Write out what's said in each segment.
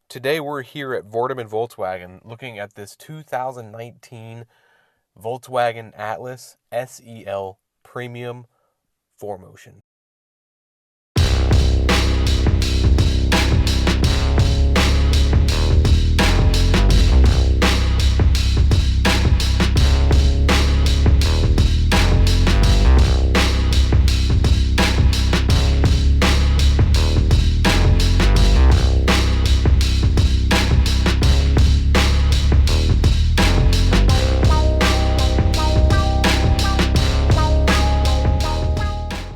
Today we're here at Volkswagen looking at this 2019 Volkswagen Atlas SEL Premium 4Motion.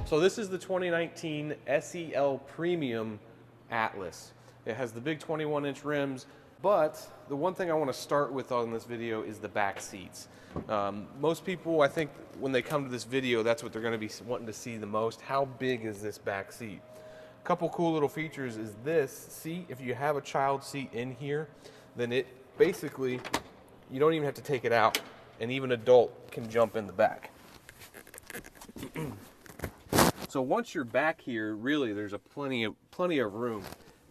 So this is the 2019 SEL Premium Atlas. It has the big 21-inch rims, but the one thing I want to start with on this video is the back seats. Most people, I think, when they come to this video, that's what they're going to be wanting to see the most. How big is this back seat? A couple cool little features is this seat. If you have a child seat in here, then it basically, you don't even have to take it out, and even an adult can jump in the back. So once you're back here, really there's plenty of room.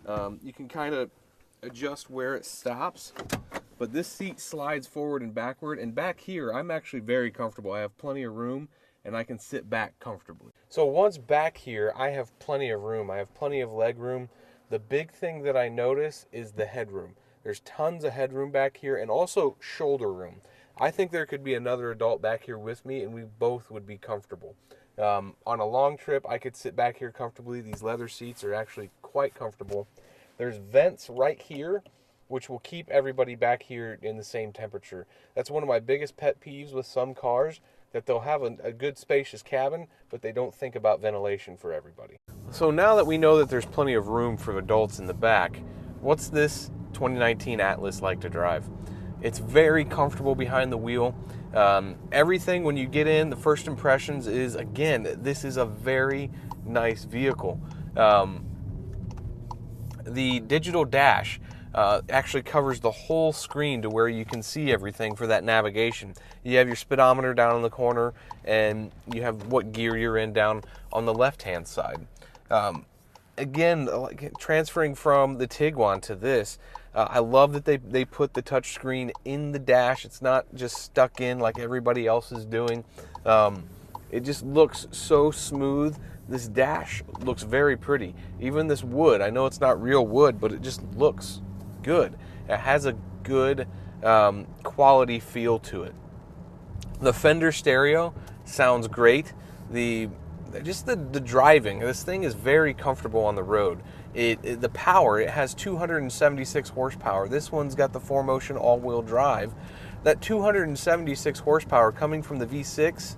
You can kind of adjust where it stops, but this seat slides forward and backward, and back here I'm actually very comfortable. I have plenty of room and I can sit back comfortably. So once back here, I have plenty of room. I have plenty of leg room. The big thing that I notice is the headroom. There's tons of headroom back here, and also shoulder room. I think there could be another adult back here with me and we both would be comfortable. On a long trip, I could sit back here comfortably. These leather seats are actually quite comfortable. There's vents right here, which will keep everybody back here in the same temperature. That's one of my biggest pet peeves with some cars, that they'll have a good spacious cabin, but they don't think about ventilation for everybody. So now that we know that there's plenty of room for adults in the back, what's this 2019 Atlas like to drive? It's very comfortable behind the wheel. Everything when you get in, the first impressions is, again, this is a very nice vehicle. The digital dash actually covers the whole screen to where you can see everything for that navigation. You have your speedometer down in the corner, and you have what gear you're in down on the left-hand side. Again, transferring from the Tiguan to this, I love that they put the touchscreen in the dash. It's not just stuck in like everybody else is doing. It just looks so smooth. This dash looks very pretty. Even this wood, I know it's not real wood, but it just looks good. It has a good quality feel to it. The Fender stereo sounds great. The driving, this thing is very comfortable on the road. The power, it has 276 horsepower. This one's got the 4Motion all-wheel drive. That 276 horsepower coming from the V6,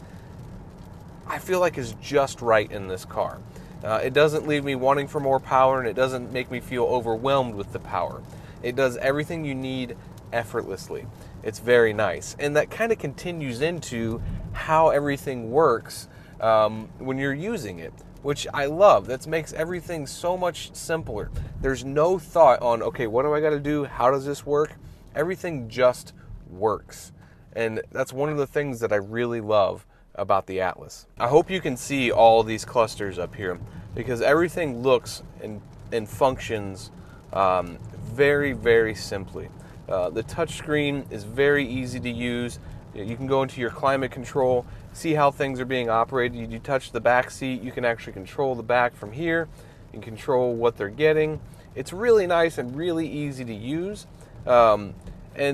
I feel like is just right in this car. It doesn't leave me wanting for more power, and it doesn't make me feel overwhelmed with the power. It does everything you need effortlessly. It's very nice. And that kind of continues into how everything works when you're using it, which I love. That makes everything so much simpler. There's no thought on, okay, what do I got to do? How does this work? Everything just works. And that's one of the things that I really love about the Atlas. I hope you can see all these clusters up here, because everything looks and functions very, very simply. The touchscreen is very easy to use. You can go into your climate control, see how things are being operated. You touch the back seat, you can actually control the back from here. You can control what they're getting. It's really nice and really easy to use. And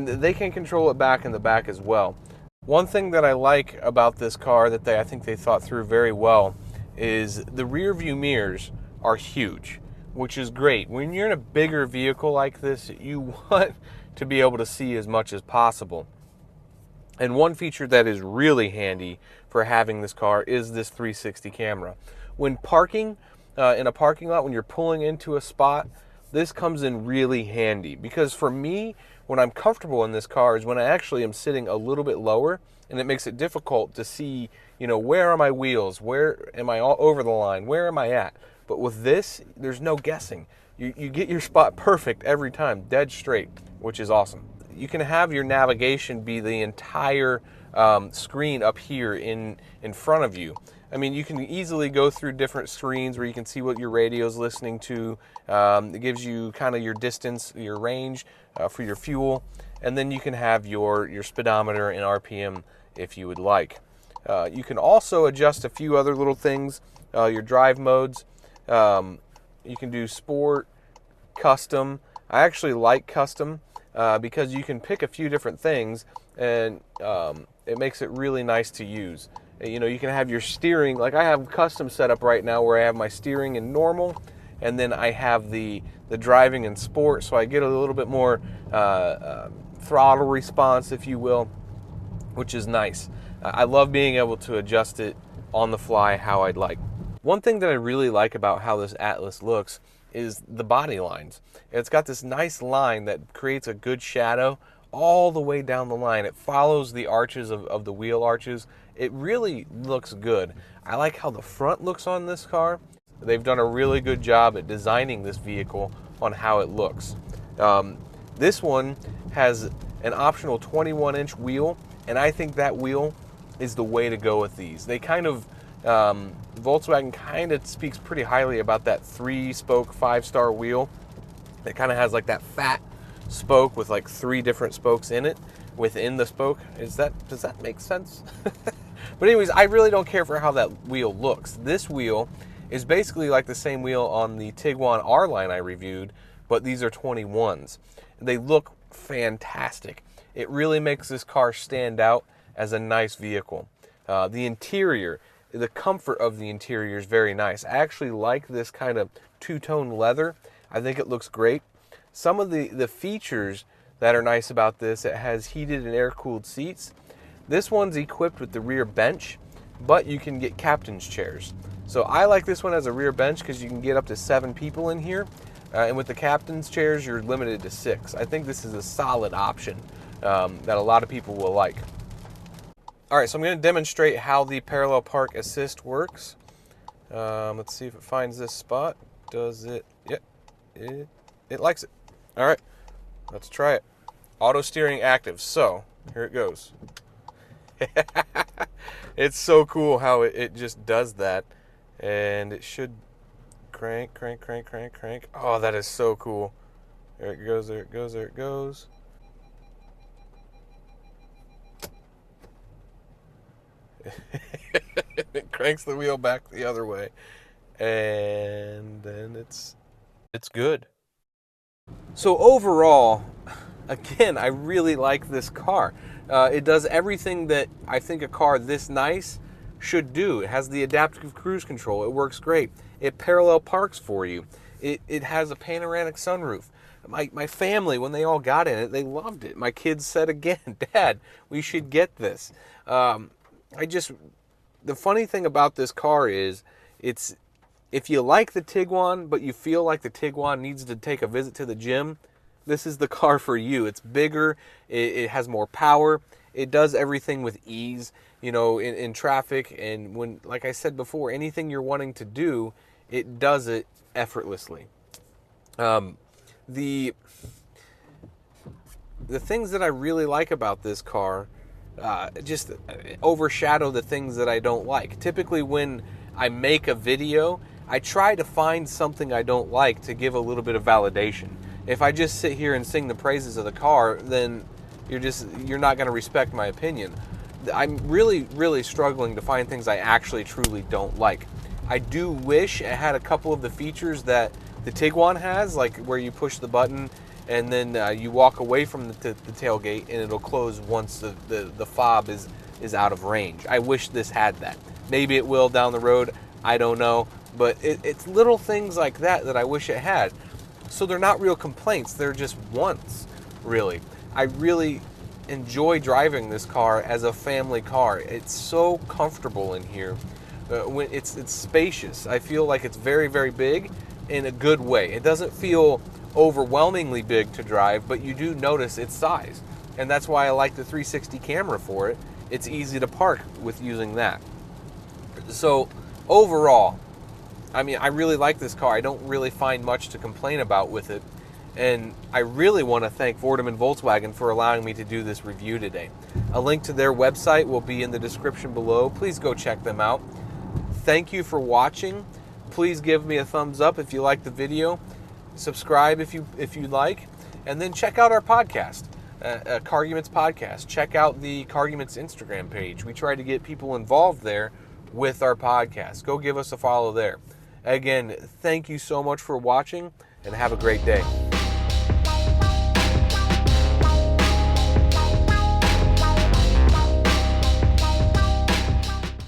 they can control it back in the back as well. One thing that I like about this car that I think they thought through very well is the rear view mirrors are huge, which is great. When you're in a bigger vehicle like this, you want to be able to see as much as possible. And one feature that is really handy for having this car is this 360 camera. When parking in a parking lot, when you're pulling into a spot, this comes in really handy. Because for me, when I'm comfortable in this car is when I actually am sitting a little bit lower, and it makes it difficult to see, where are my wheels? Where am I all over the line? Where am I at? But with this, there's no guessing. You get your spot perfect every time, dead straight, which is awesome. You can have your navigation be the entire screen up here in front of you. I mean, you can easily go through different screens where you can see what your radio is listening to. It gives you kind of your distance, your range for your fuel, and then you can have your speedometer and RPM if you would like. You can also adjust a few other little things, your drive modes. You can do sport, custom. I actually like custom because you can pick a few different things, and it makes it really nice to use. You know, you can have your steering, like I have custom set up right now where I have my steering in normal, and then I have the driving in sport, so I get a little bit more throttle response, if you will, which is nice. I love being able to adjust it on the fly how I'd like. One thing that I really like about how this Atlas looks is the body lines. It's got this nice line that creates a good shadow all the way down the line. It follows the arches of the wheel arches. It really looks good. I like how the front looks on this car. They've done a really good job at designing this vehicle on how it looks. This one has an optional 21-inch wheel, and I think that wheel is the way to go with these. They kind of, Volkswagen kind of speaks pretty highly about that 3-spoke 5-star wheel. It kind of has like that fat spoke with like 3 different spokes in it within the spoke. Does that make sense? But anyways, I really don't care for how that wheel looks. This wheel is basically like the same wheel on the Tiguan R-Line I reviewed, but these are 21s. They look fantastic. It really makes this car stand out as a nice vehicle. The interior, the comfort of the interior is very nice. I actually like this kind of two-tone leather. I think it looks great. Some of the features that are nice about this, it has heated and air-cooled seats. This one's equipped with the rear bench, but you can get captain's chairs. So I like this one as a rear bench because you can get up to 7 people in here. And with the captain's chairs, you're limited to 6. I think this is a solid option that a lot of people will like. All right, so I'm going to demonstrate how the parallel park assist works. Let's see if it finds this spot. Does it? Yep, it likes it. All right, let's try it. Auto steering active. So here it goes. It's so cool how it just does that, and it should crank. Oh, that is so cool. There it goes, there it goes, there it goes. It cranks the wheel back the other way, and then it's good. So overall, again, I really like this car. It does everything that I think a car this nice should do. It has the adaptive cruise control. It works great. It parallel parks for you. It has a panoramic sunroof. My family, when they all got in it, they loved it. My kids said again, Dad, we should get this. The funny thing about this car is, if you like the Tiguan, but you feel like the Tiguan needs to take a visit to the gym, this is the car for you. It's bigger, it has more power, it does everything with ease, you know, in traffic, and when, like I said before, anything you're wanting to do, it does it effortlessly. The things that I really like about this car just overshadow the things that I don't like. Typically when I make a video, I try to find something I don't like to give a little bit of validation. If I just sit here and sing the praises of the car, then you're not going to respect my opinion. I'm really struggling to find things I actually truly don't like. I do wish it had a couple of the features that the Tiguan has, like where you push the button and then you walk away from the tailgate and it'll close once the fob is out of range. I wish this had that. Maybe it will down the road, I don't know. But it's little things like that I wish it had. So they're not real complaints, they're just wants, really. I really enjoy driving this car as a family car. It's so comfortable in here. When it's spacious. I feel like it's very, very big in a good way. It doesn't feel overwhelmingly big to drive, but you do notice its size. And that's why I like the 360 camera for it. It's easy to park with using that. So overall, I mean, I really like this car. I don't really find much to complain about with it. And I really want to thank Fordham and Volkswagen for allowing me to do this review today. A link to their website will be in the description below. Please go check them out. Thank you for watching. Please give me a thumbs up if you like the video. Subscribe if you like. And then check out our podcast, Carguments Podcast. Check out the Carguments Instagram page. We try to get people involved there with our podcast. Go give us a follow there. Again, thank you so much for watching, and have a great day.